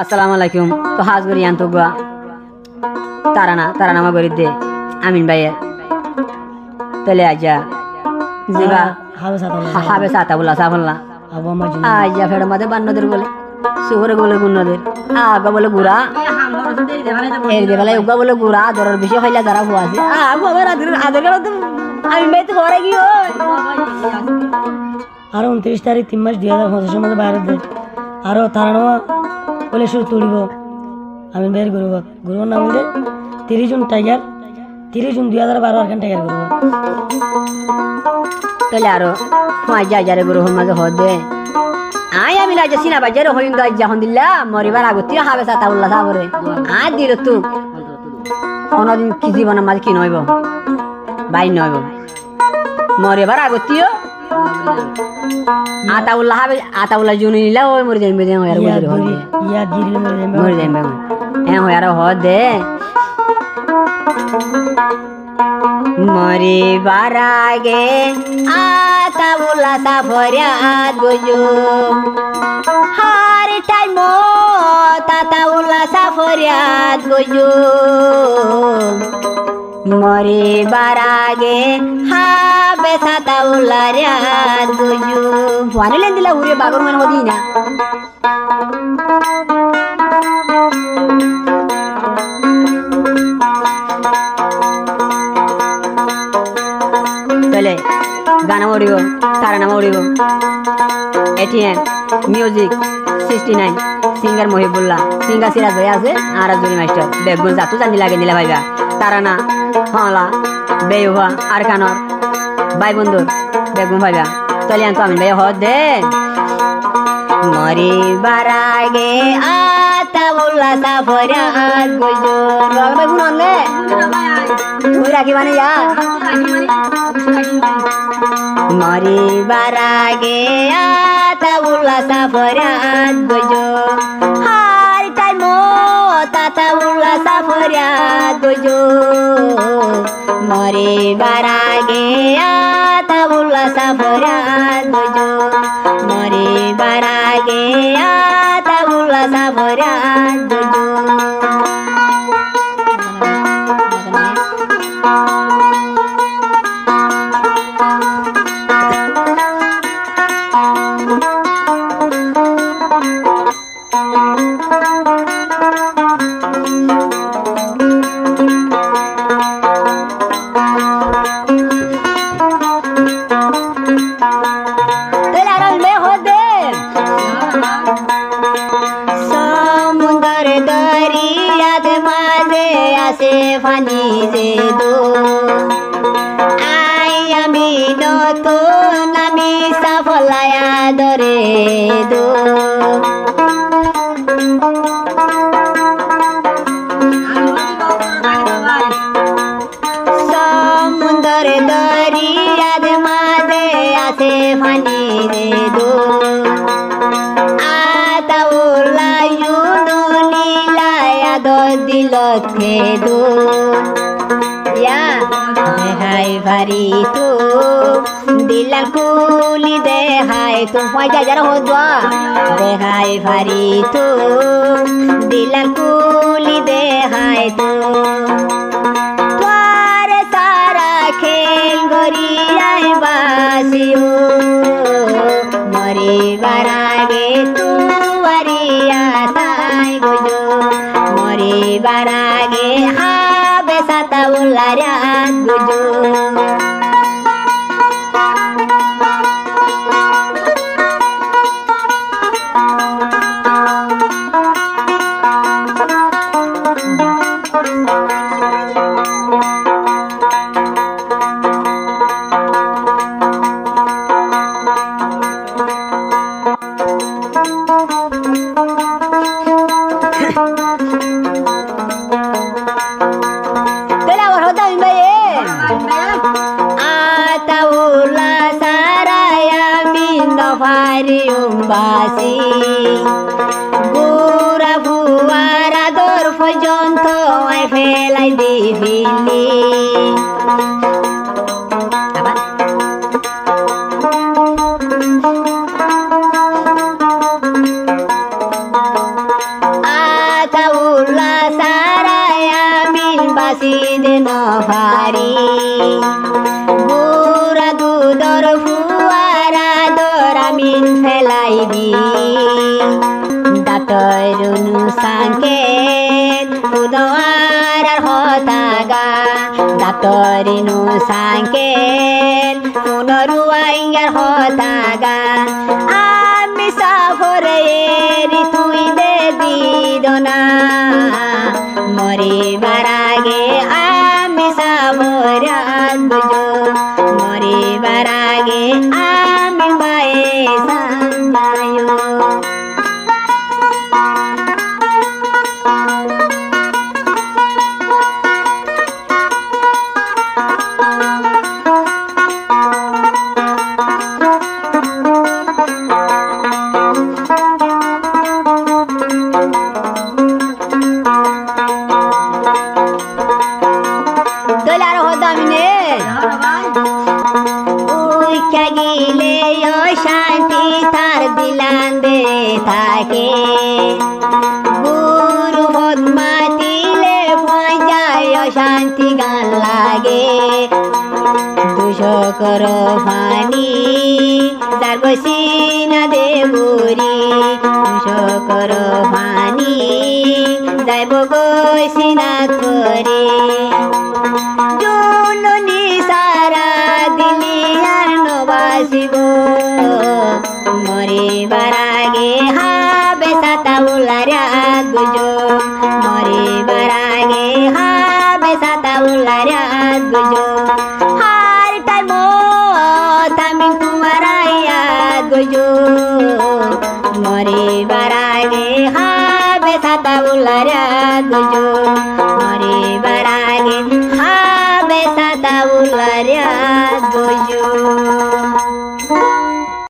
আসসালামু আলাইকুম। তো হাজ করি আনতো গুয়া তারা নামা করি দে আমিন ভাইয়ের তেলে আজা জিবা হাবে সাতা বলা সাফল্লা আজা ফের মাঝে বান্নদের বলে সুগরে বলে গুন্নদের আগা বলে গুড়া এর দেবেলায় উগা বলে গুড়া দরের বেশি খাইলা যারা হওয়া আছে আগু আবার আদের গেল তো আমিন ভাই তো ঘরে গিয়ে আরো 29 তারিখ 3 মাস 2025 মধ্যে বাইরে দে আরো তারানোয়া বলে শুরু তুলিব আমি বের করব গুরুর নাম দে 30 জুন টাইগার 30 জুন 2012 আরকান টাইগার করব তাহলে আরো 5000 গুরু হল মাঝে হদে আই আমি লাজে সিনা বাজারে হইন দা যখন দিলা মরিবার আগতি হাবে সাতা উল্লাহ সাবরে আ দিল তো কোনদিন কি জীবন মাঝে কি নইব ভাই নইব মরিবার আগতিও আতাউল্লাহ জুনি নিলা ওই মরি যাইবে যে আর বুঝরে হদে ইয়া গিরিল মরি যাইবে হই আর হদে মরিবার আগে আতাউল্লাহ সাফরিয়াত গজো হার টাইম তাতাউল্লাহ সাফরিয়াত গজো মরিবার আগে হাবে সাতাউল্লাহ রিয়াত গজো ফানিলেন দিলা উরে বাগর মান হদি না চলে গানা মরিব তারা নাম মরিব ATM music 69 singer Mohibullah singer Siraj ভাই আছে আর জুনি মাস্টার বেগুন জাতু জানি লাগে নিলা ভাইবা তারা না হলা বেহুয়া আর কানর ভাই বন্ধু বেগুন ভাইবা চলে আনতো আমি ভাই হদ দে মরিবার আগে আতাউল্লাহ সাফরিয়াত গজো রগ বেগুন আনলে তুই রাখি মানে যা মরিবার আগে আতাউল্লাহ সাফরিয়াত গজো হার টাইম তাতাউল্লাহ সাফরিয়াত গজো মরিবার আগে আতাউল্লাহ সাফরিয়াত গজো মরিবার আগে আতাউল্লাহ সাফরিয়াত গজো ফানি যে দো আই আমি নতুন আমি সাফলায়া দরে দো সমুদ্র দরিয়ার মাঝে আছে ফানি যে দো আতাউল্লাহ নীলায়া দিল খেদো ইয়া দেহাই ভারি তো দিলাল কুলি দেহাই তো 5000 হদবা দেহাই ভারি তো দিলাল কুলি দেহাই তো তোর সারা খেল গরিয়াই বাসিও মরিবার আগে তুয়ারিয়া তাই গজো মরিবার আগে হাবে সাতাউল্লাহ রিয়াত গজো আতাউল্লাহ সারায়া মিনভারি উম্বাসি গুরা ফুয়ারা দর পর্যন্ত আই ফেলাই দিবিলি যাইবি দাতরুনু সাংকেত উদওয়ার হতাগা দাতরিনু সাংকেত পুনরুয়াইঙ্গার হতাগা আমি সাফরে তুই দেবি দনা মরিবার আগে আমি সাবরাত বুঝো মরিবার আগে আমি মায়ে সামলায়ো দলার হদামিনে ওই গিলে শান্তি তার দিলান দে থাকে গুরু বদমাতিলে পঞ্চায় শান্তি গান লাগে দুশো কর ফানি যার বসিনা দেবুরি দুশো কর ফানি যাইব বসিনা করে জননী সারা দিলি আর নবাসিব মরিবার আগে হবে সাতা উলারা গুজো মরিবার আগে হবে সাতা উলারা গুজো হার টাইম আমি তোমার গুজো মরিবার আগে হবে সাতা উলারা গুজো মরিবার আগে হবে সাতা উলারা গুজো